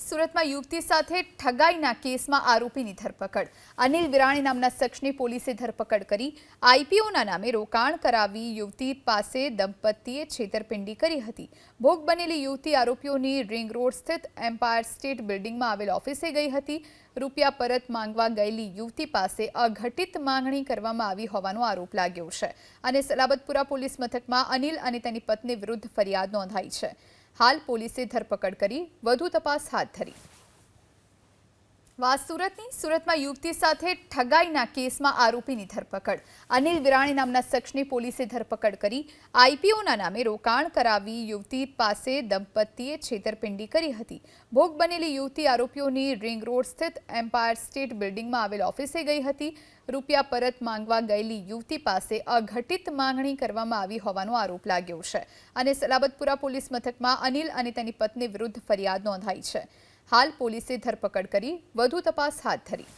સુરતમાં યુવતી સાથે ઠગાઈના કેસમાં આરોપીની ધરપકડ। અનિલ વિરાણી નામના શખ્સની પોલીસે ધરપકડ કરી। આઈપીઓના નામે રોકાણ કરાવી યુવતી પાસે દંપતીએ છેતરપિંડી કરી હતી। ભોગ બનેલી યુવતી આરોપીઓની રિંગ રોડ સ્થિત એમ્પાયર સ્ટેટ બિલ્ડિંગમાં આવેલ ઓફિસે ગઈ હતી। રૂપિયા પરત માંગવા ગયેલી યુવતી પાસે અઘટિત માંગણી કરવામાં આવી હોવાનો આરોપ લાગ્યો છે અને સલાબતપુરા પોલીસ મથકમાં અનિલ અને તેની પત્ની વિરુદ્ધ ફરિયાદ નોંધાઈ છે। हाल પોલીસે ધરપકડ કરી વધુ તપાસ હાથ ધરી। સુરતમાં યુવતી સાથે ઠગાઈના કેસમાં આરોપીની ધરપકડ। અનિલ વિરાણી નામના શખ્સની પોલીસે ધરપકડ કરી। આઈપીઓના નામે રોકાણ કરાવી યુવતી પાસે દંપતીએ છેતરપિંડી કરી હતી। ભોગ બનેલી યુવતી આરોપીઓની રિંગ રોડ સ્થિત એમ્પાયર સ્ટેટ બિલ્ડિંગમાં આવેલ ઓફિસે ગઈ હતી। રૂપિયા પરત માંગવા ગયેલી યુવતી પાસે અઘટિત માંગણી કરવામાં આવી હોવાનો આરોપ લાગ્યો છે અને સલાબતપુરા પોલીસ મથકમાં અનિલ અને તેની પત્ની વિરુદ્ધ ફરિયાદ નોંધાઈ છે। હાલ પોલીસે ધરપકડ કરી વધુ તપાસ હાથ ધરી।